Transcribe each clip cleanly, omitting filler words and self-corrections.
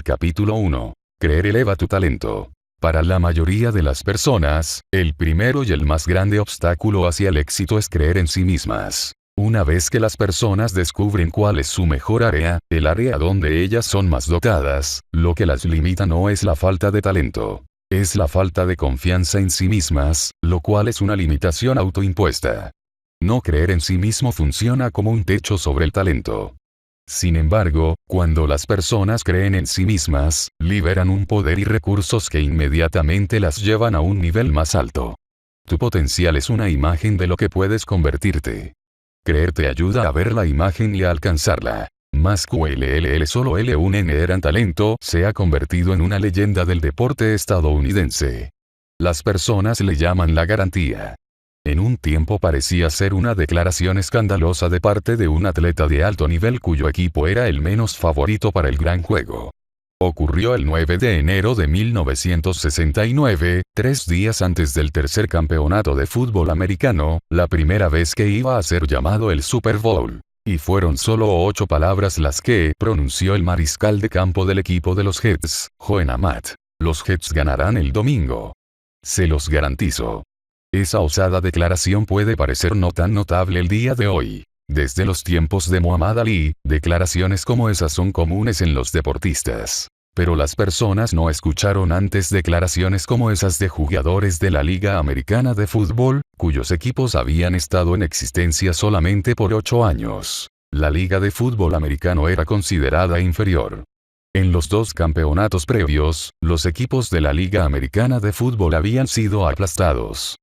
Capítulo 1. Creer eleva tu talento. Para la mayoría de las personas, el primero y el más grande obstáculo hacia el éxito es creer en sí mismas. Una vez que las personas descubren cuál es su mejor área, el área donde ellas son más dotadas, lo que las limita no es la falta de talento. Es la falta de confianza en sí mismas, lo cual es una limitación autoimpuesta. No creer en sí mismo funciona como un techo sobre el talento. Sin embargo, cuando las personas creen en sí mismas, liberan un poder y recursos que inmediatamente las llevan a un nivel más alto. Tu potencial es una imagen de lo que puedes convertirte. Creer te ayuda a ver la imagen y a alcanzarla. Mascull solo un gran talento se ha convertido en una leyenda del deporte estadounidense. Las personas le llaman la garantía. En un tiempo parecía ser una declaración escandalosa de parte de un atleta de alto nivel cuyo equipo era el menos favorito para el gran juego. Ocurrió el 9 de enero de 1969, 3 días antes del tercer campeonato de fútbol americano, la primera vez que iba a ser llamado el Super Bowl. Y fueron solo 8 palabras las que pronunció el mariscal de campo del equipo de los Jets, Joe Namath. Los Jets ganarán el domingo. Se los garantizo. Esa osada declaración puede parecer no tan notable el día de hoy. Desde los tiempos de Muhammad Ali, declaraciones como esas son comunes en los deportistas. Pero las personas no escucharon antes declaraciones como esas de jugadores de la Liga Americana de Fútbol, cuyos equipos habían estado en existencia solamente por 8 años. La Liga de Fútbol Americano era considerada inferior. En los 2 campeonatos previos, los equipos de la Liga Americana de Fútbol habían sido aplastados.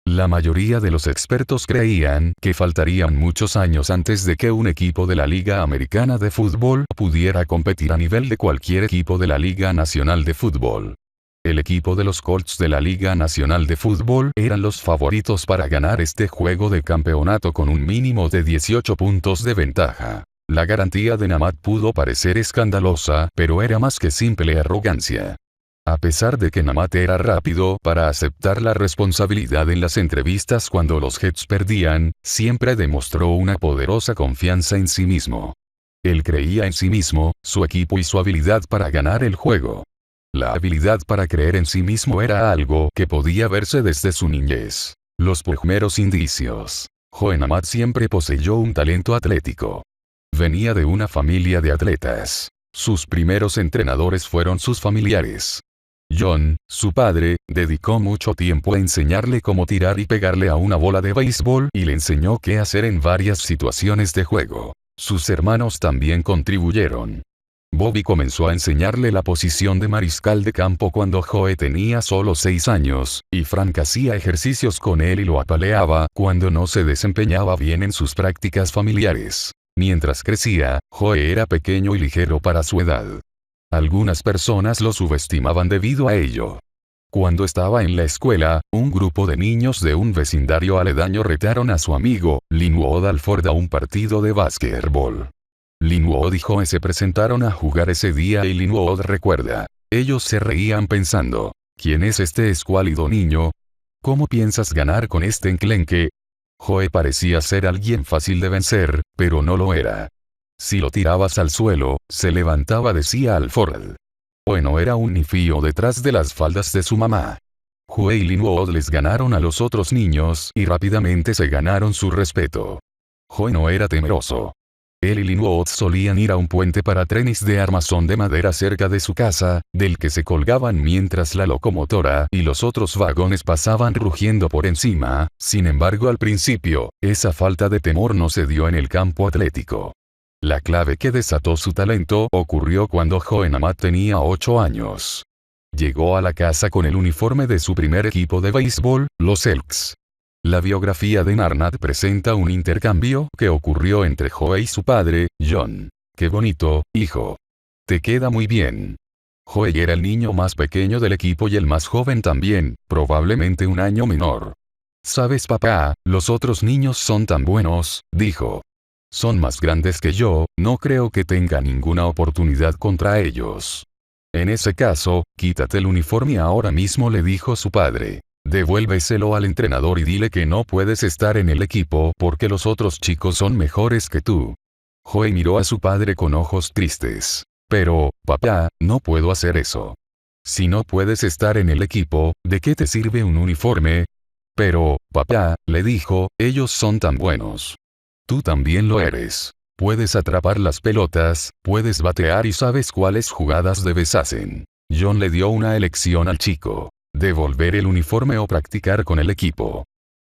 La mayoría de los expertos creían que faltarían muchos años antes de que un equipo de la Liga Americana de Fútbol pudiera competir a nivel de cualquier equipo de la Liga Nacional de Fútbol. El equipo de los Colts de la Liga Nacional de Fútbol eran los favoritos para ganar este juego de campeonato con un mínimo de 18 puntos de ventaja. La garantía de Namath pudo parecer escandalosa, pero era más que simple arrogancia. A pesar de que Namath era rápido para aceptar la responsabilidad en las entrevistas cuando los Jets perdían, siempre demostró una poderosa confianza en sí mismo. Él creía en sí mismo, su equipo y su habilidad para ganar el juego. La habilidad para creer en sí mismo era algo que podía verse desde su niñez. Los primeros indicios. Joe Namath siempre poseyó un talento atlético. Venía de una familia de atletas. Sus primeros entrenadores fueron sus familiares. John, su padre, dedicó mucho tiempo a enseñarle cómo tirar y pegarle a una bola de béisbol y le enseñó qué hacer en varias situaciones de juego. Sus hermanos también contribuyeron. Bobby comenzó a enseñarle la posición de mariscal de campo cuando Joe tenía solo 6 años, y Frank hacía ejercicios con él y lo apaleaba cuando no se desempeñaba bien en sus prácticas familiares. Mientras crecía, Joe era pequeño y ligero para su edad. Algunas personas lo subestimaban debido a ello. Cuando estaba en la escuela, un grupo de niños de un vecindario aledaño retaron a su amigo, Linwood Alford a un partido de básquetbol. Linwood y Joe se presentaron a jugar ese día y Linwood recuerda. Ellos se reían pensando, ¿quién es este escuálido niño? ¿Cómo piensas ganar con este enclenque? Joe parecía ser alguien fácil de vencer, pero no lo era. Si lo tirabas al suelo, se levantaba, decía Alford. Bueno, era un nifío detrás de las faldas de su mamá. Joe y Linwood les ganaron a los otros niños y rápidamente se ganaron su respeto. Joe no era temeroso. Él y Linwood solían ir a un puente para trenes de armazón de madera cerca de su casa, del que se colgaban mientras la locomotora y los otros vagones pasaban rugiendo por encima. Sin embargo, al principio, esa falta de temor no se dio en el campo atlético. La clave que desató su talento ocurrió cuando Joe Namath tenía 8 años. Llegó a la casa con el uniforme de su primer equipo de béisbol, los Elks. La biografía de Namath presenta un intercambio que ocurrió entre Joe y su padre, John. ¡Qué bonito, hijo! Te queda muy bien. Joe era el niño más pequeño del equipo y el más joven también, probablemente un año menor. ¿Sabes, papá? Los otros niños son tan buenos, dijo. Son más grandes que yo, no creo que tenga ninguna oportunidad contra ellos. En ese caso, quítate el uniforme ahora mismo, le dijo su padre. Devuélveselo al entrenador y dile que no puedes estar en el equipo porque los otros chicos son mejores que tú. Joe miró a su padre con ojos tristes. Pero, papá, no puedo hacer eso. Si no puedes estar en el equipo, ¿de qué te sirve un uniforme? Pero, papá, le dijo, ellos son tan buenos. Tú también lo eres. Puedes atrapar las pelotas, puedes batear y sabes cuáles jugadas debes hacer. John le dio una elección al chico. Devolver el uniforme o practicar con el equipo.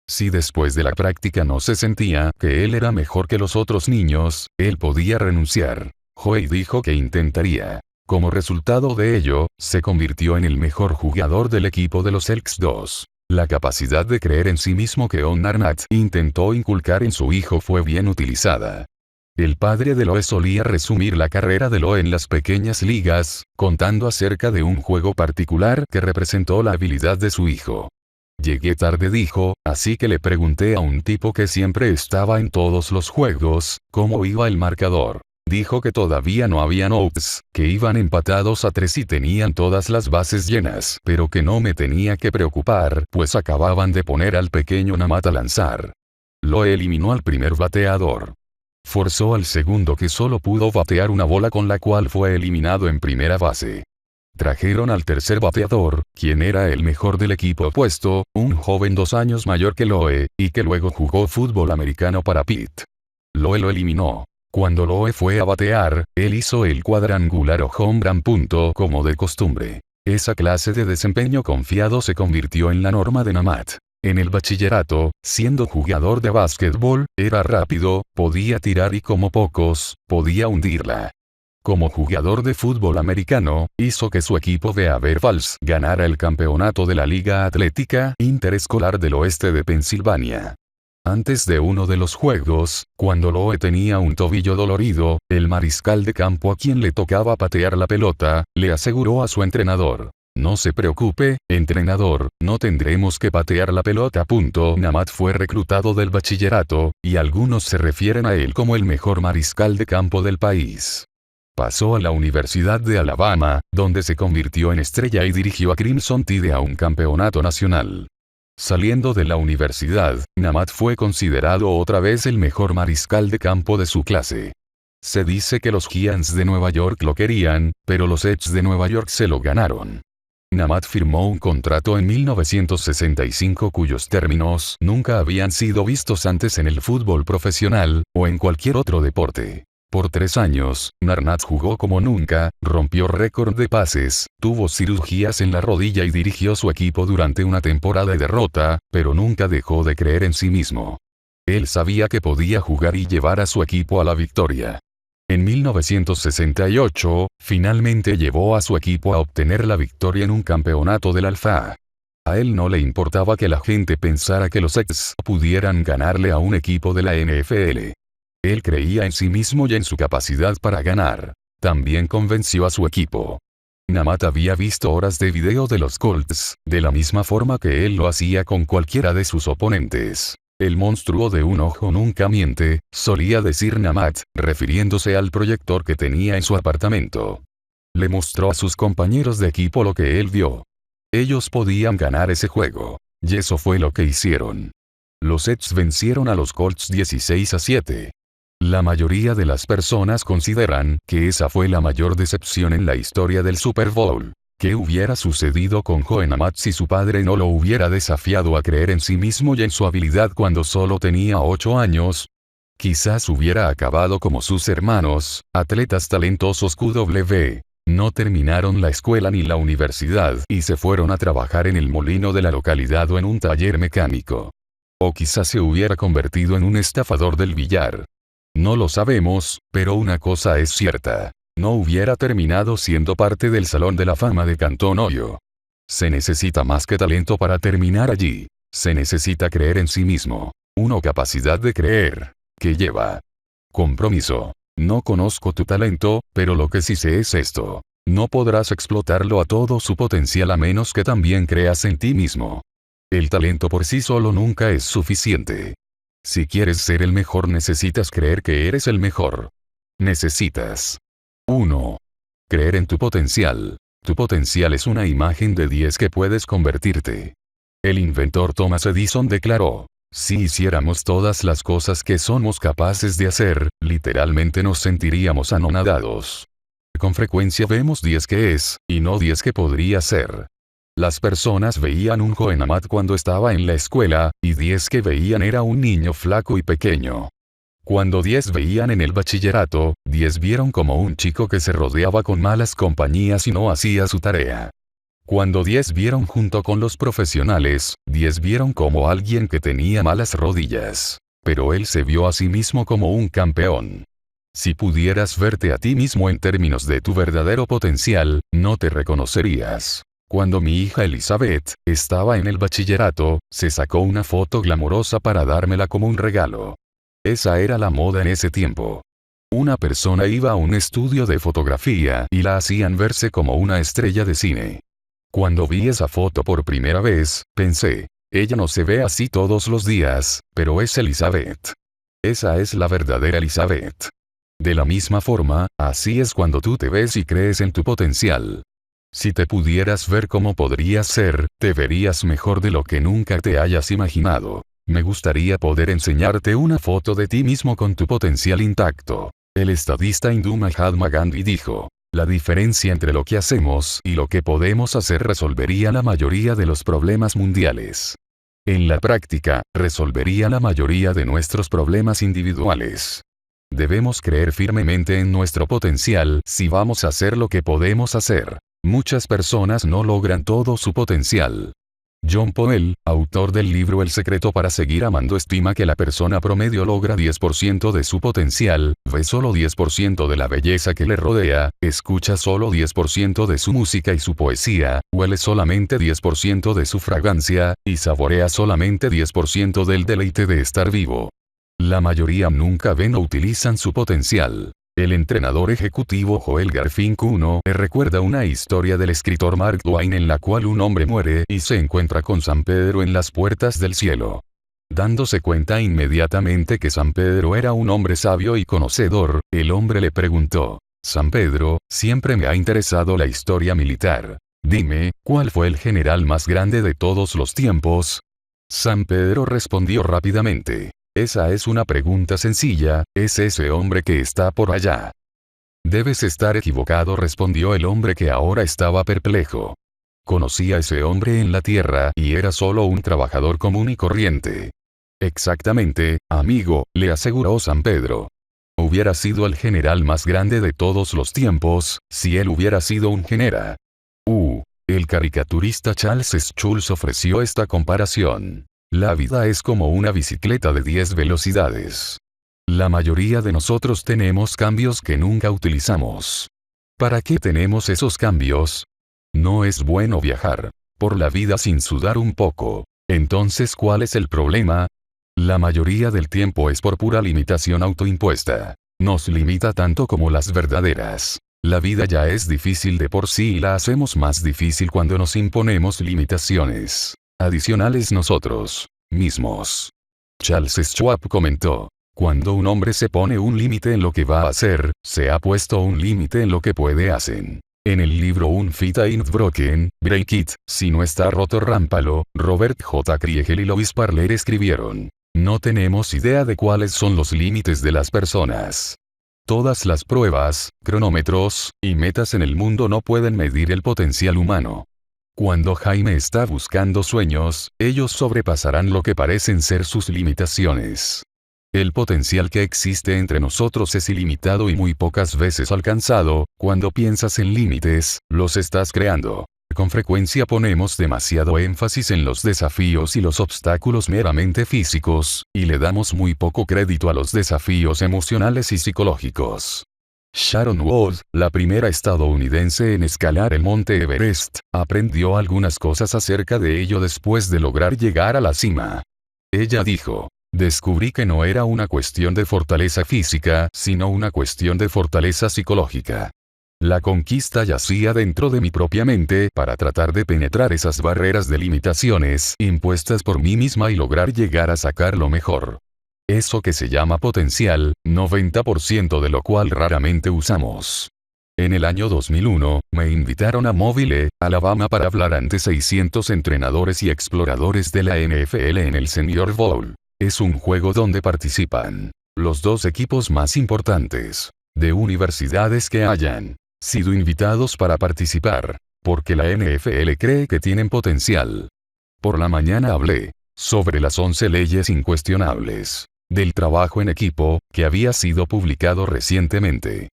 Si después de la práctica no se sentía que él era mejor que los otros niños, él podía renunciar. Joey dijo que intentaría. Como resultado de ello, se convirtió en el mejor jugador del equipo de los Elks 2. La capacidad de creer en sí mismo que John Arnott intentó inculcar en su hijo fue bien utilizada. El padre de Loe solía resumir la carrera de Loe en las pequeñas ligas, contando acerca de un juego particular que representó la habilidad de su hijo. Llegué tarde, dijo, así que le pregunté a un tipo que siempre estaba en todos los juegos, cómo iba el marcador. Dijo que todavía no habían outs, que iban empatados a 3 y tenían todas las bases llenas, pero que no me tenía que preocupar, pues acababan de poner al pequeño Namat a lanzar. Loe eliminó al primer bateador. Forzó al segundo, que solo pudo batear una bola, con la cual fue eliminado en primera base. Trajeron al tercer bateador, quien era el mejor del equipo opuesto, un joven 2 años mayor que Loe, y que luego jugó fútbol americano para Pitt. Loe lo eliminó. Cuando Loe fue a batear, él hizo el cuadrangular o home run, como de costumbre. Esa clase de desempeño confiado se convirtió en la norma de Namat. En el bachillerato, siendo jugador de básquetbol, era rápido, podía tirar y como pocos, podía hundirla. Como jugador de fútbol americano, hizo que su equipo de Beaver Falls ganara el campeonato de la Liga Atlética Interescolar del Oeste de Pensilvania. Antes de uno de los juegos, cuando Loe tenía un tobillo dolorido, el mariscal de campo a quien le tocaba patear la pelota, le aseguró a su entrenador: no se preocupe, entrenador, no tendremos que patear la pelota. Namat fue reclutado del bachillerato, y algunos se refieren a él como el mejor mariscal de campo del país. Pasó a la Universidad de Alabama, donde se convirtió en estrella y dirigió a Crimson Tide a un campeonato nacional. Saliendo de la universidad, Namat fue considerado otra vez el mejor mariscal de campo de su clase. Se dice que los Giants de Nueva York lo querían, pero los Jets de Nueva York se lo ganaron. Namat firmó un contrato en 1965 cuyos términos nunca habían sido vistos antes en el fútbol profesional, o en cualquier otro deporte. Por 3 años, Arnott jugó como nunca, rompió récord de pases, tuvo cirugías en la rodilla y dirigió su equipo durante una temporada de derrota, pero nunca dejó de creer en sí mismo. Él sabía que podía jugar y llevar a su equipo a la victoria. En 1968, finalmente llevó a su equipo a obtener la victoria en un campeonato del Alfa. A él no le importaba que la gente pensara que los Jets pudieran ganarle a un equipo de la NFL. Él creía en sí mismo y en su capacidad para ganar. También convenció a su equipo. Namat había visto horas de video de los Colts, de la misma forma que él lo hacía con cualquiera de sus oponentes. El monstruo de un ojo nunca miente, solía decir Namat, refiriéndose al proyector que tenía en su apartamento. Le mostró a sus compañeros de equipo lo que él vio. Ellos podían ganar ese juego. Y eso fue lo que hicieron. Los Jets vencieron a los Colts 16-7. La mayoría de las personas consideran que esa fue la mayor decepción en la historia del Super Bowl. ¿Qué hubiera sucedido con Joe Namat si su padre no lo hubiera desafiado a creer en sí mismo y en su habilidad cuando solo tenía 8 años? Quizás hubiera acabado como sus hermanos, atletas talentosos QW. No terminaron la escuela ni la universidad y se fueron a trabajar en el molino de la localidad o en un taller mecánico. O quizás se hubiera convertido en un estafador del billar. No lo sabemos, pero una cosa es cierta. No hubiera terminado siendo parte del Salón de la Fama de Canton, Ohio. Se necesita más que talento para terminar allí. Se necesita creer en sí mismo. Una capacidad de creer, que lleva compromiso. No conozco tu talento, pero lo que sí sé es esto. No podrás explotarlo a todo su potencial a menos que también creas en ti mismo. El talento por sí solo nunca es suficiente. Si quieres ser el mejor necesitas creer que eres el mejor. Necesitas 1. Creer en tu potencial. Tu potencial es una imagen de 10 que puedes convertirte. El inventor Thomas Edison declaró: si hiciéramos todas las cosas que somos capaces de hacer, literalmente nos sentiríamos anonadados. Con frecuencia vemos 10 que es, y no 10 que podría ser. Las personas veían un joven Ahmad cuando estaba en la escuela, y 10 que veían era un niño flaco y pequeño. Cuando 10 veían en el bachillerato, 10 vieron como un chico que se rodeaba con malas compañías y no hacía su tarea. Cuando 10 vieron junto con los profesionales, 10 vieron como alguien que tenía malas rodillas. Pero él se vio a sí mismo como un campeón. Si pudieras verte a ti mismo en términos de tu verdadero potencial, no te reconocerías. Cuando mi hija Elizabeth estaba en el bachillerato, se sacó una foto glamorosa para dármela como un regalo. Esa era la moda en ese tiempo. Una persona iba a un estudio de fotografía y la hacían verse como una estrella de cine. Cuando vi esa foto por primera vez, pensé, ella no se ve así todos los días, pero es Elizabeth. Esa es la verdadera Elizabeth. De la misma forma, así es cuando tú te ves y crees en tu potencial. Si te pudieras ver como podrías ser, te verías mejor de lo que nunca te hayas imaginado. Me gustaría poder enseñarte una foto de ti mismo con tu potencial intacto. El estadista hindú Mahatma Gandhi dijo, la diferencia entre lo que hacemos y lo que podemos hacer resolvería la mayoría de los problemas mundiales. En la práctica, resolvería la mayoría de nuestros problemas individuales. Debemos creer firmemente en nuestro potencial si vamos a hacer lo que podemos hacer. Muchas personas no logran todo su potencial. John Powell, autor del libro El secreto para seguir amando, estima que la persona promedio logra 10% de su potencial, ve solo 10% de la belleza que le rodea, escucha solo 10% de su música y su poesía, huele solamente 10% de su fragancia, y saborea solamente 10% del deleite de estar vivo. La mayoría nunca ven o utilizan su potencial. El entrenador ejecutivo Joel Garfinkel recuerda una historia del escritor Mark Twain en la cual un hombre muere y se encuentra con San Pedro en las puertas del cielo. Dándose cuenta inmediatamente que San Pedro era un hombre sabio y conocedor, el hombre le preguntó, San Pedro, siempre me ha interesado la historia militar. Dime, ¿cuál fue el general más grande de todos los tiempos? San Pedro respondió rápidamente. Esa es una pregunta sencilla, es ese hombre que está por allá. Debes estar equivocado, respondió el hombre que ahora estaba perplejo. Conocí a ese hombre en la tierra y era solo un trabajador común y corriente. Exactamente, amigo, le aseguró San Pedro. Hubiera sido el general más grande de todos los tiempos, si él hubiera sido un general. El caricaturista Charles Schulz ofreció esta comparación. La vida es como una bicicleta de 10 velocidades. La mayoría de nosotros tenemos cambios que nunca utilizamos. ¿Para qué tenemos esos cambios? No es bueno viajar por la vida sin sudar un poco. Entonces, ¿cuál es el problema? La mayoría del tiempo es por pura limitación autoimpuesta. Nos limita tanto como las verdaderas. La vida ya es difícil de por sí y la hacemos más difícil cuando nos imponemos limitaciones adicionales nosotros mismos. Charles Schwab comentó, cuando un hombre se pone un límite en lo que va a hacer, se ha puesto un límite en lo que puede hacer. En el libro Un Fit Ain't Broken, Break It, si no está roto rámpalo, Robert J. Kriegel y Lois Parler escribieron, no tenemos idea de cuáles son los límites de las personas. Todas las pruebas, cronómetros, y metas en el mundo no pueden medir el potencial humano. Cuando Jaime está buscando sueños, ellos sobrepasarán lo que parecen ser sus limitaciones. El potencial que existe entre nosotros es ilimitado y muy pocas veces alcanzado. Cuando piensas en límites, los estás creando. Con frecuencia ponemos demasiado énfasis en los desafíos y los obstáculos meramente físicos, y le damos muy poco crédito a los desafíos emocionales y psicológicos. Sharon Wood, la primera estadounidense en escalar el monte Everest, aprendió algunas cosas acerca de ello después de lograr llegar a la cima. Ella dijo, descubrí que no era una cuestión de fortaleza física, sino una cuestión de fortaleza psicológica. La conquista yacía dentro de mi propia mente para tratar de penetrar esas barreras de limitaciones impuestas por mí misma y lograr llegar a sacar lo mejor. Eso que se llama potencial, 90% de lo cual raramente usamos. En el año 2001, me invitaron a Mobile, Alabama para hablar ante 600 entrenadores y exploradores de la NFL en el Senior Bowl. Es un juego donde participan los dos equipos más importantes de universidades que hayan. sido invitados para participar, porque la NFL cree que tienen potencial. Por la mañana hablé sobre las 11 leyes incuestionables del trabajo en equipo, que había sido publicado recientemente.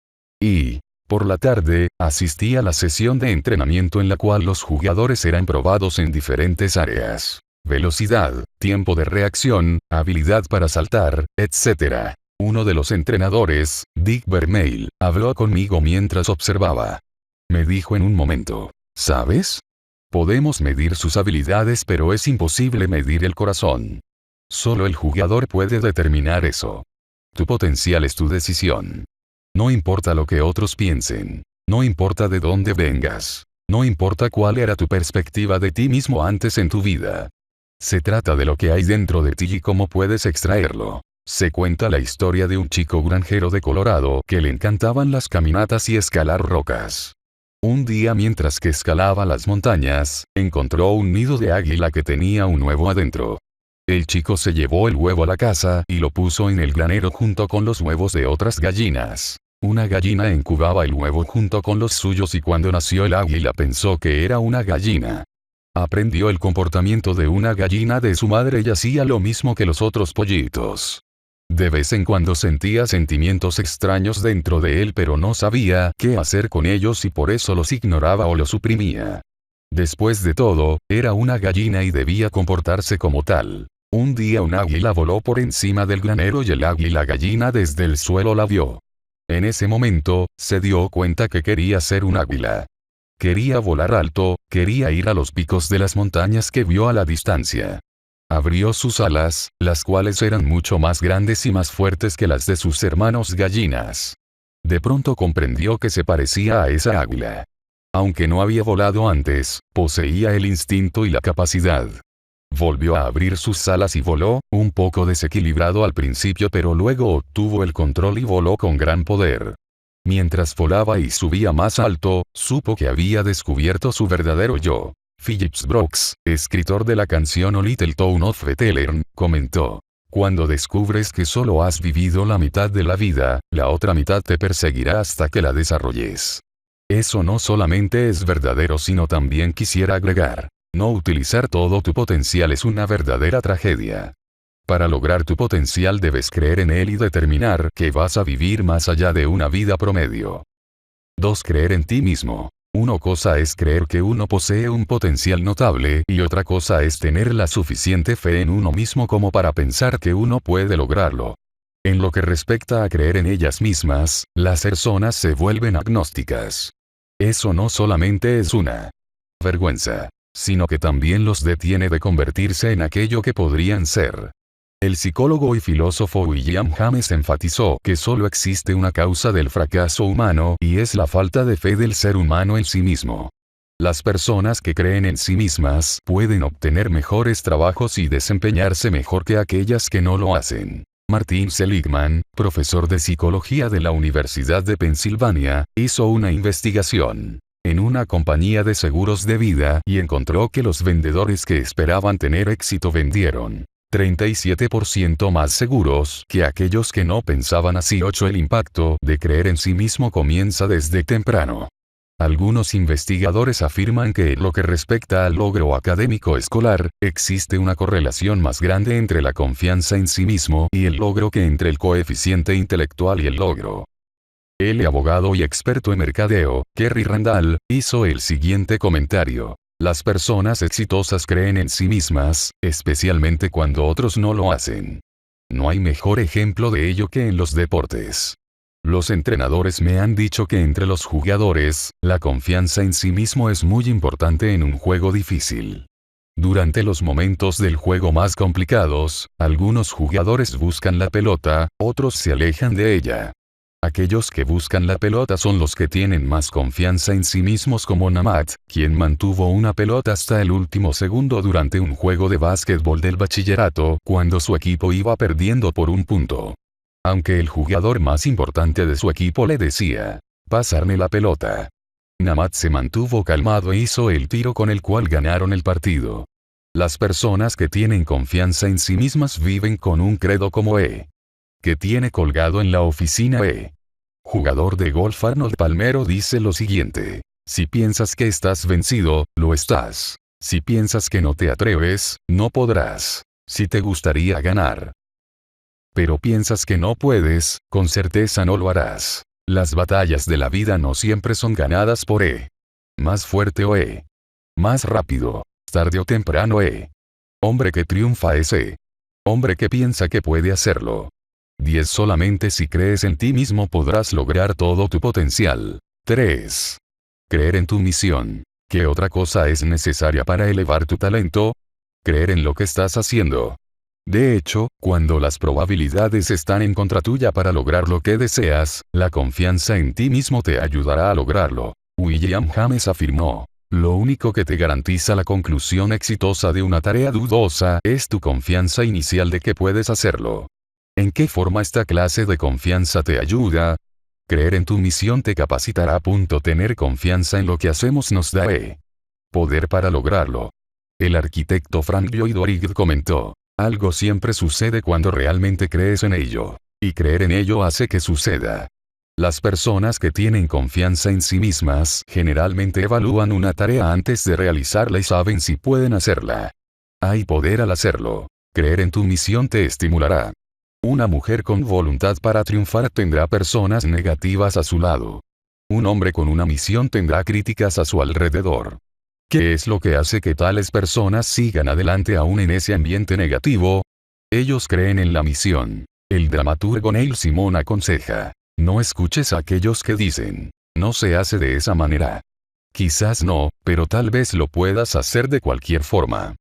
Y, por la tarde, asistí a la sesión de entrenamiento en la cual los jugadores eran probados en diferentes áreas: velocidad, tiempo de reacción, habilidad para saltar, etc. Uno de los entrenadores, Dick Vermeil, habló conmigo mientras observaba. Me dijo en un momento: ¿sabes? Podemos medir sus habilidades, pero es imposible medir el corazón. Solo el jugador puede determinar eso. Tu potencial es tu decisión. No importa lo que otros piensen. No importa de dónde vengas. No importa cuál era tu perspectiva de ti mismo antes en tu vida. Se trata de lo que hay dentro de ti y cómo puedes extraerlo. Se cuenta la historia de un chico granjero de Colorado que le encantaban las caminatas y escalar rocas. Un día, mientras que escalaba las montañas, encontró un nido de águila que tenía un huevo adentro. El chico se llevó el huevo a la casa y lo puso en el granero junto con los huevos de otras gallinas. Una gallina incubaba el huevo junto con los suyos y cuando nació el águila pensó que era una gallina. Aprendió el comportamiento de una gallina de su madre y hacía lo mismo que los otros pollitos. De vez en cuando sentía sentimientos extraños dentro de él, pero no sabía qué hacer con ellos y por eso los ignoraba o los suprimía. Después de todo, era una gallina y debía comportarse como tal. Un día un águila voló por encima del granero y el águila gallina desde el suelo la vio. En ese momento, se dio cuenta que quería ser un águila. Quería volar alto, quería ir a los picos de las montañas que vio a la distancia. Abrió sus alas, las cuales eran mucho más grandes y más fuertes que las de sus hermanos gallinas. De pronto comprendió que se parecía a esa águila. Aunque no había volado antes, poseía el instinto y la capacidad. Volvió a abrir sus alas y voló, un poco desequilibrado al principio, pero luego obtuvo el control y voló con gran poder. Mientras volaba y subía más alto, supo que había descubierto su verdadero yo. Phillips Brooks, escritor de la canción A Little Town of Bethlehem, comentó: cuando descubres que solo has vivido la mitad de la vida, la otra mitad te perseguirá hasta que la desarrolles. Eso no solamente es verdadero, sino también quisiera agregar: no utilizar todo tu potencial es una verdadera tragedia. Para lograr tu potencial debes creer en él y determinar que vas a vivir más allá de una vida promedio. 2. Creer en ti mismo. Una cosa es creer que uno posee un potencial notable y otra cosa es tener la suficiente fe en uno mismo como para pensar que uno puede lograrlo. En lo que respecta a creer en ellas mismas, las personas se vuelven agnósticas. Eso no solamente es una vergüenza, sino que también los detiene de convertirse en aquello que podrían ser. El psicólogo y filósofo William James enfatizó que solo existe una causa del fracaso humano y es la falta de fe del ser humano en sí mismo. Las personas que creen en sí mismas pueden obtener mejores trabajos y desempeñarse mejor que aquellas que no lo hacen. Martin Seligman, profesor de psicología de la Universidad de Pensilvania, hizo una investigación en una compañía de seguros de vida y encontró que los vendedores que esperaban tener éxito vendieron 37% más seguros que aquellos que no pensaban así. 8. El impacto de creer en sí mismo comienza desde temprano. Algunos investigadores afirman que en lo que respecta al logro académico escolar, existe una correlación más grande entre la confianza en sí mismo y el logro que entre el coeficiente intelectual y el logro. El abogado y experto en mercadeo, Kerry Randall, hizo el siguiente comentario: las personas exitosas creen en sí mismas, especialmente cuando otros no lo hacen. No hay mejor ejemplo de ello que en los deportes. Los entrenadores me han dicho que entre los jugadores, la confianza en sí mismo es muy importante en un juego difícil. Durante los momentos del juego más complicados, algunos jugadores buscan la pelota, otros se alejan de ella. Aquellos que buscan la pelota son los que tienen más confianza en sí mismos, como Namath, quien mantuvo una pelota hasta el último segundo durante un juego de básquetbol del bachillerato, cuando su equipo iba perdiendo por un punto. Aunque el jugador más importante de su equipo le decía: «Pasarme la pelota». Namath se mantuvo calmado e hizo el tiro con el cual ganaron el partido. Las personas que tienen confianza en sí mismas viven con un credo como que tiene colgado en la oficina: Jugador de golf Arnold Palmero dice lo siguiente: si piensas que estás vencido, lo estás. Si piensas que no te atreves, no podrás. Si te gustaría ganar, pero piensas que no puedes, con certeza no lo harás. Las batallas de la vida no siempre son ganadas por más fuerte o más rápido. Tarde o temprano hombre que triunfa es hombre que piensa que puede hacerlo. 10. Solamente si crees en ti mismo podrás lograr todo tu potencial. 3. Creer en tu misión. ¿Qué otra cosa es necesaria para elevar tu talento? Creer en lo que estás haciendo. De hecho, cuando las probabilidades están en contra tuya para lograr lo que deseas, la confianza en ti mismo te ayudará a lograrlo. William James afirmó: lo único que te garantiza la conclusión exitosa de una tarea dudosa es tu confianza inicial de que puedes hacerlo. ¿En qué forma esta clase de confianza te ayuda? Creer en tu misión te capacitará. Tener confianza en lo que hacemos nos da poder para lograrlo. El arquitecto Frank Lloyd Wright comentó: algo siempre sucede cuando realmente crees en ello. Y creer en ello hace que suceda. Las personas que tienen confianza en sí mismas generalmente evalúan una tarea antes de realizarla y saben si pueden hacerla. Hay poder al hacerlo. Creer en tu misión te estimulará. Una mujer con voluntad para triunfar tendrá personas negativas a su lado. Un hombre con una misión tendrá críticas a su alrededor. ¿Qué es lo que hace que tales personas sigan adelante aún en ese ambiente negativo? Ellos creen en la misión. El dramaturgo Neil Simon aconseja: no escuches a aquellos que dicen, no se hace de esa manera. Quizás no, pero tal vez lo puedas hacer de cualquier forma.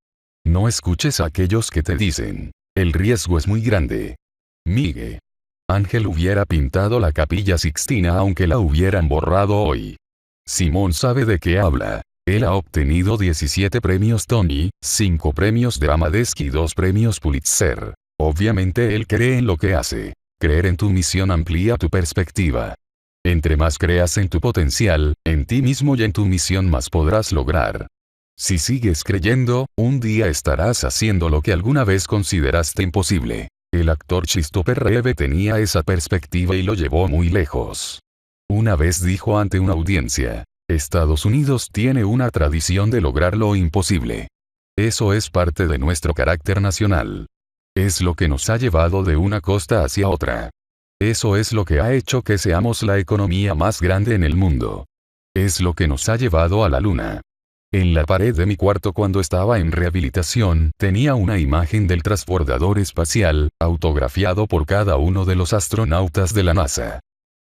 No escuches a aquellos que te dicen, el riesgo es muy grande. Miguel Ángel hubiera pintado la Capilla Sixtina aunque la hubieran borrado hoy. Simón sabe de qué habla. Él ha obtenido 17 premios Tony, 5 premios Dramadesky y 2 premios Pulitzer. Obviamente él cree en lo que hace. Creer en tu misión amplía tu perspectiva. Entre más creas en tu potencial, en ti mismo y en tu misión, más podrás lograr. Si sigues creyendo, un día estarás haciendo lo que alguna vez consideraste imposible. El actor Christopher Reeve tenía esa perspectiva y lo llevó muy lejos. Una vez dijo ante una audiencia: Estados Unidos tiene una tradición de lograr lo imposible. Eso es parte de nuestro carácter nacional. Es lo que nos ha llevado de una costa hacia otra. Eso es lo que ha hecho que seamos la economía más grande en el mundo. Es lo que nos ha llevado a la luna. En la pared de mi cuarto cuando estaba en rehabilitación tenía una imagen del transbordador espacial, autografiado por cada uno de los astronautas de la NASA.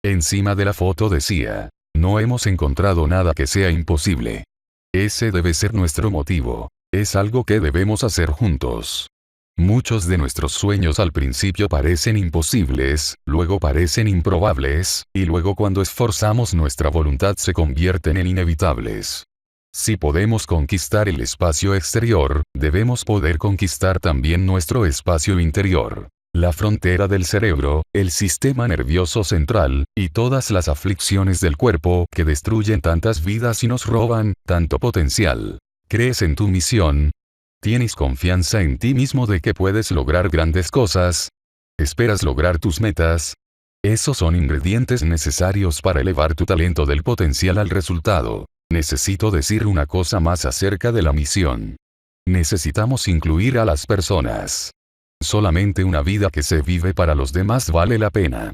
Encima de la foto decía: no hemos encontrado nada que sea imposible. Ese debe ser nuestro motivo. Es algo que debemos hacer juntos. Muchos de nuestros sueños al principio parecen imposibles, luego parecen improbables, y luego cuando esforzamos nuestra voluntad se convierten en inevitables. Si podemos conquistar el espacio exterior, debemos poder conquistar también nuestro espacio interior. La frontera del cerebro, el sistema nervioso central, y todas las aflicciones del cuerpo que destruyen tantas vidas y nos roban tanto potencial. ¿Crees en tu misión? ¿Tienes confianza en ti mismo de que puedes lograr grandes cosas? ¿Esperas lograr tus metas? Esos son ingredientes necesarios para elevar tu talento del potencial al resultado. Necesito decir una cosa más acerca de la misión. Necesitamos incluir a las personas. Solamente una vida que se vive para los demás vale la pena.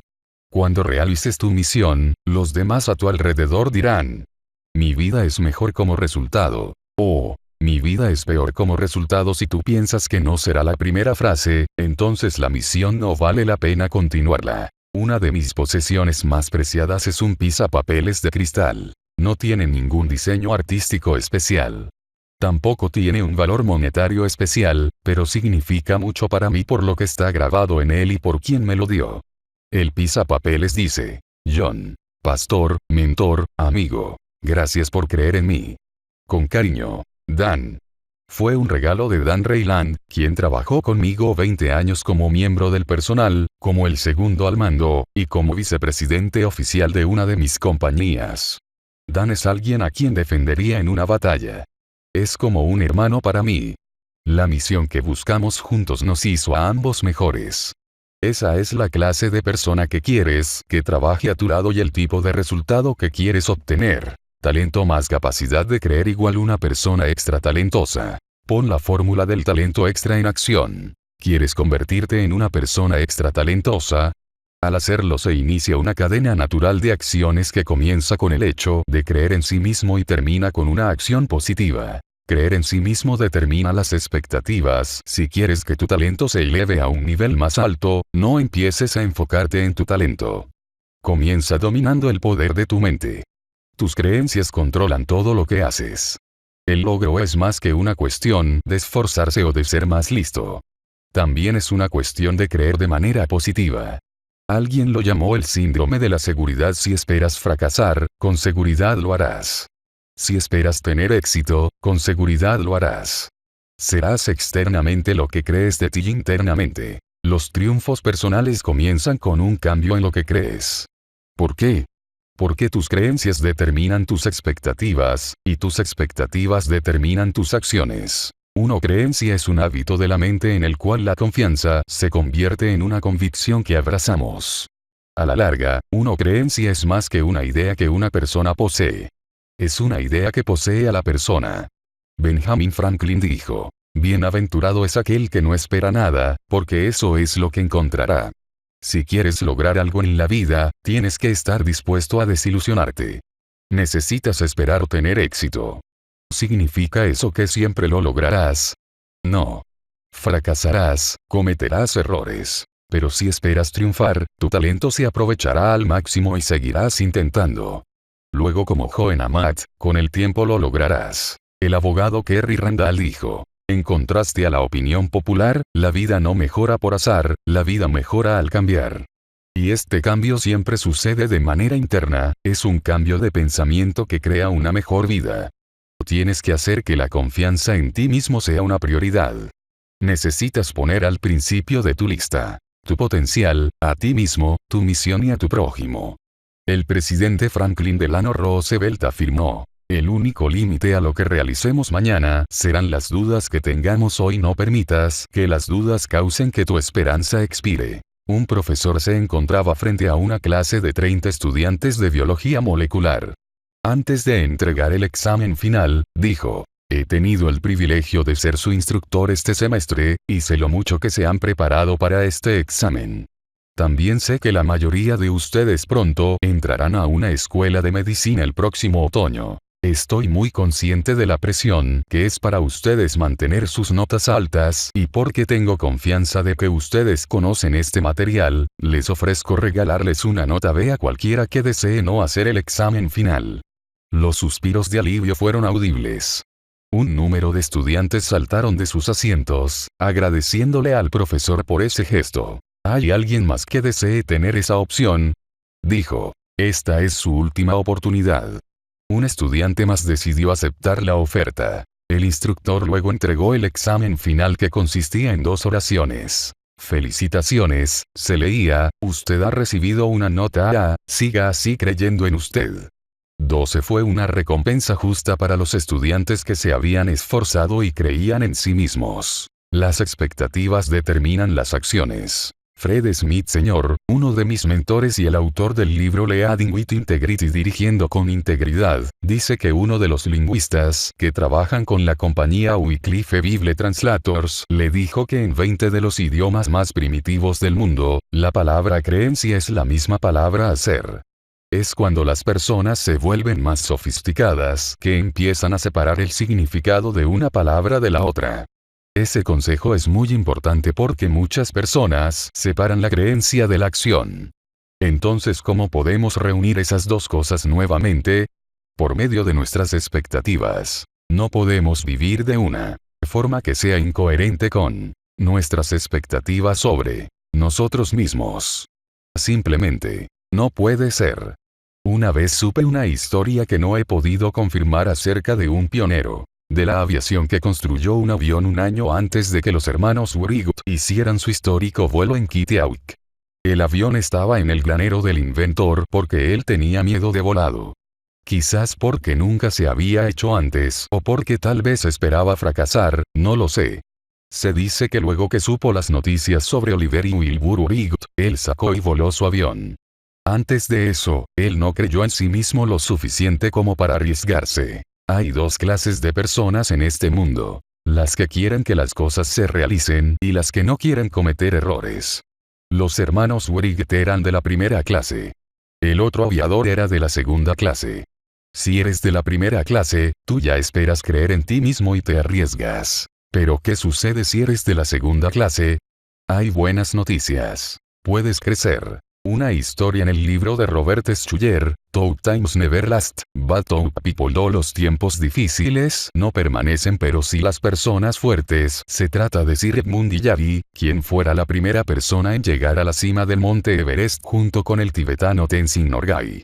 Cuando realices tu misión, los demás a tu alrededor dirán: mi vida es mejor como resultado. O mi vida es peor como resultado. Si tú piensas que no será la primera frase, entonces la misión no vale la pena continuarla. Una de mis posesiones más preciadas es un pisapapeles de cristal. No tiene ningún diseño artístico especial. Tampoco tiene un valor monetario especial, pero significa mucho para mí por lo que está grabado en él y por quien me lo dio. El pisapapeles dice: John, pastor, mentor, amigo. Gracias por creer en mí. Con cariño, Dan. Fue un regalo de Dan Rayland, quien trabajó conmigo 20 años como miembro del personal, como el segundo al mando, y como vicepresidente oficial de una de mis compañías. Dan es alguien a quien defendería en una batalla. Es como un hermano para mí. La misión que buscamos juntos nos hizo a ambos mejores. Esa es la clase de persona que quieres que trabaje a tu lado y el tipo de resultado que quieres obtener. Talento más capacidad de creer igual una persona extra talentosa. Pon la fórmula del talento extra en acción. ¿Quieres convertirte en una persona extra talentosa? Al hacerlo se inicia una cadena natural de acciones que comienza con el hecho de creer en sí mismo y termina con una acción positiva. Creer en sí mismo determina las expectativas. Si quieres que tu talento se eleve a un nivel más alto, no empieces a enfocarte en tu talento. Comienza dominando el poder de tu mente. Tus creencias controlan todo lo que haces. El logro es más que una cuestión de esforzarse o de ser más listo. También es una cuestión de creer de manera positiva. Alguien lo llamó el síndrome de la seguridad. Si esperas fracasar, con seguridad lo harás. Si esperas tener éxito, con seguridad lo harás. Serás externamente lo que crees de ti internamente. Los triunfos personales comienzan con un cambio en lo que crees. ¿Por qué? Porque tus creencias determinan tus expectativas, y tus expectativas determinan tus acciones. Una creencia es un hábito de la mente en el cual la confianza se convierte en una convicción que abrazamos. A la larga, una creencia es más que una idea que una persona posee. Es una idea que posee a la persona. Benjamin Franklin dijo: bienaventurado es aquel que no espera nada, porque eso es lo que encontrará. Si quieres lograr algo en la vida, tienes que estar dispuesto a desilusionarte. Necesitas esperar tener éxito. ¿Significa eso que siempre lo lograrás? No. Fracasarás, cometerás errores. Pero si esperas triunfar, tu talento se aprovechará al máximo y seguirás intentando. Luego, como Joan Amat, con el tiempo lo lograrás. El abogado Kerry Randall dijo: en contraste a la opinión popular, la vida no mejora por azar, la vida mejora al cambiar. Y este cambio siempre sucede de manera interna, es un cambio de pensamiento que crea una mejor vida. Tienes que hacer que la confianza en ti mismo sea una prioridad. Necesitas poner al principio de tu lista tu potencial, a ti mismo, tu misión y a tu prójimo. El presidente Franklin Delano Roosevelt afirmó: el único límite a lo que realicemos mañana serán las dudas que tengamos hoy. No permitas que las dudas causen que tu esperanza expire. Un profesor se encontraba frente a una clase de 30 estudiantes de biología molecular. Antes de entregar el examen final, dijo: he tenido el privilegio de ser su instructor este semestre, y sé lo mucho que se han preparado para este examen. También sé que la mayoría de ustedes pronto entrarán a una escuela de medicina el próximo otoño. Estoy muy consciente de la presión que es para ustedes mantener sus notas altas, y porque tengo confianza de que ustedes conocen este material, les ofrezco regalarles una nota B a cualquiera que desee no hacer el examen final. Los suspiros de alivio fueron audibles. Un número de estudiantes saltaron de sus asientos, agradeciéndole al profesor por ese gesto. ¿Hay alguien más que desee tener esa opción?, dijo. Esta es su última oportunidad. Un estudiante más decidió aceptar la oferta. El instructor luego entregó el examen final, que consistía en 2 oraciones. Felicitaciones, se leía, usted ha recibido una nota A, siga así creyendo en usted. 12 fue una recompensa justa para los estudiantes que se habían esforzado y creían en sí mismos. Las expectativas determinan las acciones. Fred Smith Sr., uno de mis mentores y el autor del libro Leading with Integrity, dirigiendo con integridad, dice que uno de los lingüistas que trabajan con la compañía Wycliffe Bible Translators le dijo que en 20 de los idiomas más primitivos del mundo, la palabra creencia es la misma palabra hacer. Es cuando las personas se vuelven más sofisticadas que empiezan a separar el significado de una palabra de la otra. Ese consejo es muy importante porque muchas personas separan la creencia de la acción. Entonces, ¿cómo podemos reunir esas dos cosas nuevamente? Por medio de nuestras expectativas. No podemos vivir de una forma que sea incoherente con nuestras expectativas sobre nosotros mismos. Simplemente, no puede ser. Una vez supe una historia que no he podido confirmar acerca de un pionero de la aviación que construyó un avión un año antes de que los hermanos Wright hicieran su histórico vuelo en Kittiawake. El avión estaba en el granero del inventor porque él tenía miedo de volado. Quizás porque nunca se había hecho antes o porque tal vez esperaba fracasar, no lo sé. Se dice que luego que supo las noticias sobre Oliver y Wilbur Wright, él sacó y voló su avión. Antes de eso, él no creyó en sí mismo lo suficiente como para arriesgarse. Hay dos clases de personas en este mundo. Las que quieren que las cosas se realicen y las que no quieren cometer errores. Los hermanos Wright eran de la primera clase. El otro aviador era de la segunda clase. Si eres de la primera clase, tú ya esperas creer en ti mismo y te arriesgas. Pero ¿qué sucede si eres de la segunda clase? Hay buenas noticias. Puedes crecer. Una historia en el libro de Robert Schuller, Tough Times Never Last, But Tough People Do. Los tiempos difíciles no permanecen, pero sí las personas fuertes. Se trata de Sir Edmund Hillary, quien fuera la primera persona en llegar a la cima del monte Everest junto con el tibetano Tenzin Norgay.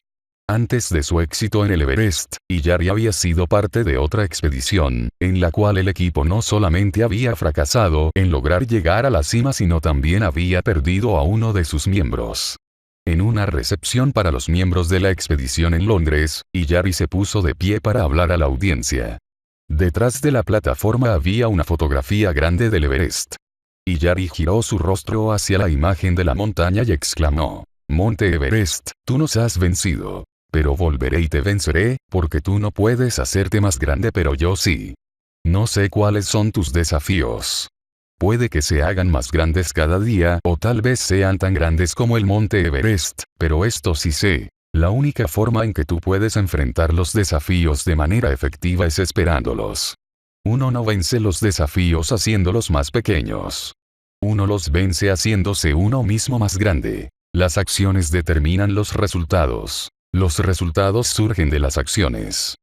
Antes de su éxito en el Everest, Hillary había sido parte de otra expedición, en la cual el equipo no solamente había fracasado en lograr llegar a la cima, sino también había perdido a uno de sus miembros. En una recepción para los miembros de la expedición en Londres, Hillary se puso de pie para hablar a la audiencia. Detrás de la plataforma había una fotografía grande del Everest. Hillary giró su rostro hacia la imagen de la montaña y exclamó: «Monte Everest, tú nos has vencido. Pero volveré y te venceré, porque tú no puedes hacerte más grande, pero yo sí. No sé cuáles son tus desafíos. Puede que se hagan más grandes cada día, o tal vez sean tan grandes como el monte Everest, pero esto sí sé. La única forma en que tú puedes enfrentar los desafíos de manera efectiva es esperándolos. Uno no vence los desafíos haciéndolos más pequeños. Uno los vence haciéndose uno mismo más grande. Las acciones determinan los resultados. Los resultados surgen de las acciones.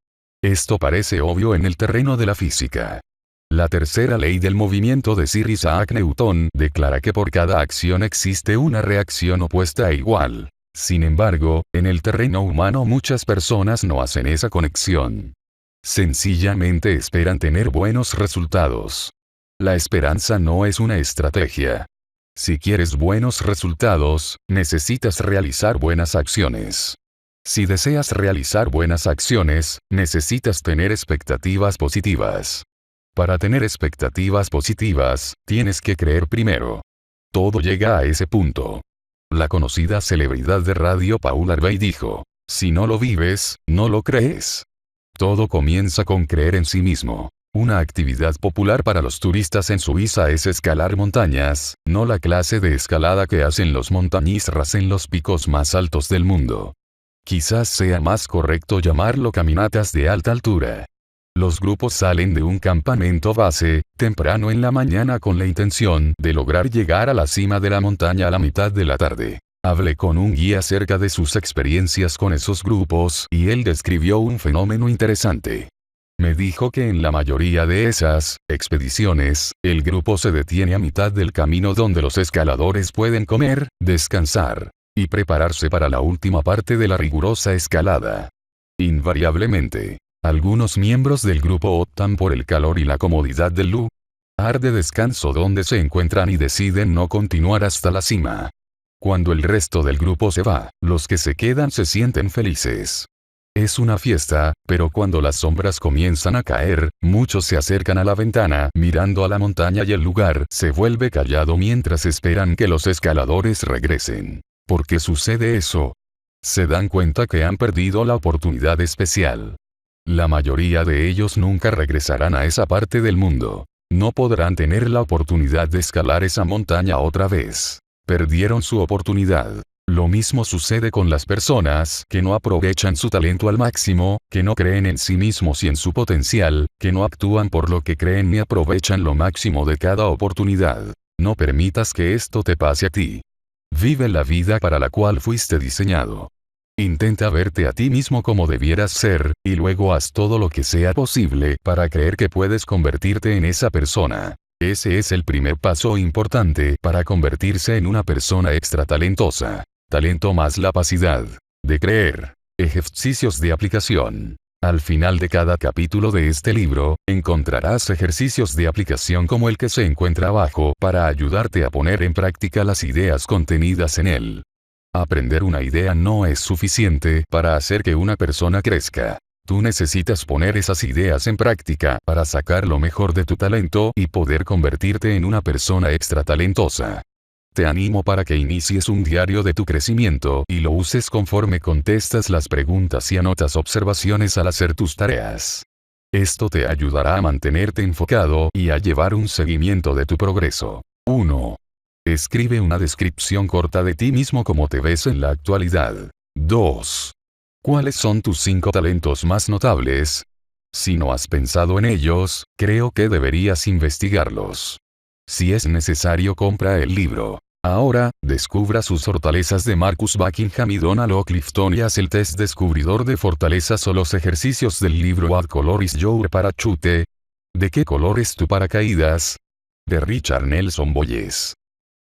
Esto parece obvio en el terreno de la física. La tercera ley del movimiento de Sir Isaac Newton declara que por cada acción existe una reacción opuesta e igual. Sin embargo, en el terreno humano muchas personas no hacen esa conexión. Sencillamente esperan tener buenos resultados. La esperanza no es una estrategia. Si quieres buenos resultados, necesitas realizar buenas acciones. Si deseas realizar buenas acciones, necesitas tener expectativas positivas. Para tener expectativas positivas, tienes que creer primero. Todo llega a ese punto. La conocida celebridad de radio Paula Harvey dijo: si no lo vives, no lo crees. Todo comienza con creer en sí mismo. Una actividad popular para los turistas en Suiza es escalar montañas, no la clase de escalada que hacen los montañistas en los picos más altos del mundo. Quizás sea más correcto llamarlo caminatas de alta altura. Los grupos salen de un campamento base, temprano en la mañana con la intención de lograr llegar a la cima de la montaña a la mitad de la tarde. Hablé con un guía acerca de sus experiencias con esos grupos y él describió un fenómeno interesante. Me dijo que en la mayoría de esas expediciones, el grupo se detiene a mitad del camino donde los escaladores pueden comer, descansar y prepararse para la última parte de la rigurosa escalada. Invariablemente, algunos miembros del grupo optan por el calor y la comodidad del lugar de descanso donde se encuentran y deciden no continuar hasta la cima. Cuando el resto del grupo se va, los que se quedan se sienten felices. Es una fiesta, pero cuando las sombras comienzan a caer, muchos se acercan a la ventana mirando a la montaña y el lugar se vuelve callado mientras esperan que los escaladores regresen. ¿Por qué sucede eso? Se dan cuenta que han perdido la oportunidad especial. La mayoría de ellos nunca regresarán a esa parte del mundo. No podrán tener la oportunidad de escalar esa montaña otra vez. Perdieron su oportunidad. Lo mismo sucede con las personas que no aprovechan su talento al máximo, que no creen en sí mismos y en su potencial, que no actúan por lo que creen ni aprovechan lo máximo de cada oportunidad. No permitas que esto te pase a ti. Vive la vida para la cual fuiste diseñado. Intenta verte a ti mismo como debieras ser, y luego haz todo lo que sea posible para creer que puedes convertirte en esa persona. Ese es el primer paso importante para convertirse en una persona extra talentosa. Talento más la capacidad de creer. Ejercicios de aplicación. Al final de cada capítulo de este libro, encontrarás ejercicios de aplicación como el que se encuentra abajo para ayudarte a poner en práctica las ideas contenidas en él. Aprender una idea no es suficiente para hacer que una persona crezca. Tú necesitas poner esas ideas en práctica para sacar lo mejor de tu talento y poder convertirte en una persona extra talentosa. Te animo para que inicies un diario de tu crecimiento y lo uses conforme contestas las preguntas y anotas observaciones al hacer tus tareas. Esto te ayudará a mantenerte enfocado y a llevar un seguimiento de tu progreso. 1. Escribe una descripción corta de ti mismo como te ves en la actualidad. 2. ¿Cuáles son tus 5 talentos más notables? Si no has pensado en ellos, creo que deberías investigarlos. Si es necesario, compra el libro. Ahora, descubra sus fortalezas de Marcus Buckingham y Donald O. Clifton y haz el test descubridor de fortalezas o los ejercicios del libro What Color is Your Parachute? ¿De qué color es tu paracaídas? De Richard Nelson Boyes.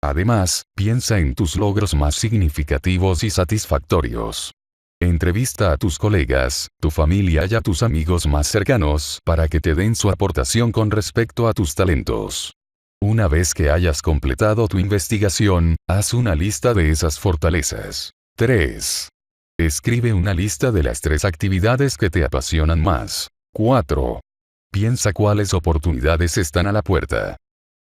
Además, piensa en tus logros más significativos y satisfactorios. Entrevista a tus colegas, tu familia y a tus amigos más cercanos para que te den su aportación con respecto a tus talentos. Una vez que hayas completado tu investigación, haz una lista de esas fortalezas. 3. Escribe una lista de las 3 actividades que te apasionan más. 4. Piensa cuáles oportunidades están a la puerta.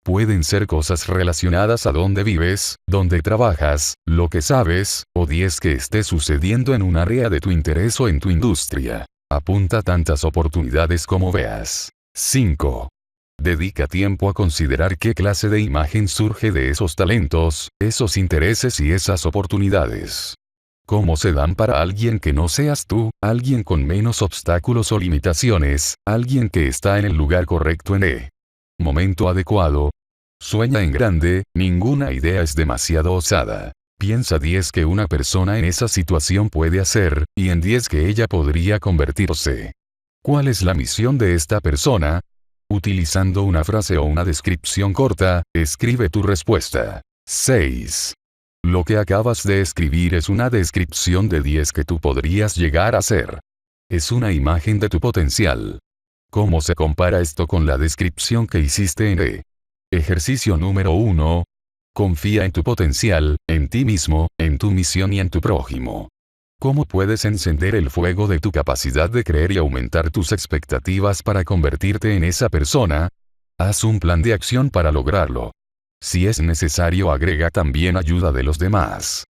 Pueden ser cosas relacionadas a dónde vives, dónde trabajas, lo que sabes, o 10 que esté sucediendo en un área de tu interés o en tu industria. Apunta tantas oportunidades como veas. 5. Dedica tiempo a considerar qué clase de imagen surge de esos talentos, esos intereses y esas oportunidades. ¿Cómo se dan para alguien que no seas tú, alguien con menos obstáculos o limitaciones, alguien que está en el lugar correcto en el momento adecuado? Sueña en grande, ninguna idea es demasiado osada. Piensa 10 que una persona en esa situación puede hacer, y en 10 que ella podría convertirse. ¿Cuál es la misión de esta persona? Utilizando una frase o una descripción corta, escribe tu respuesta. 6. Lo que acabas de escribir es una descripción de 10 que tú podrías llegar a ser. Es una imagen de tu potencial. ¿Cómo se compara esto con la descripción que hiciste en el ejercicio número 1? Confía en tu potencial, en ti mismo, en tu misión y en tu prójimo. ¿Cómo puedes encender el fuego de tu capacidad de creer y aumentar tus expectativas para convertirte en esa persona? Haz un plan de acción para lograrlo. Si es necesario, agrega también ayuda de los demás.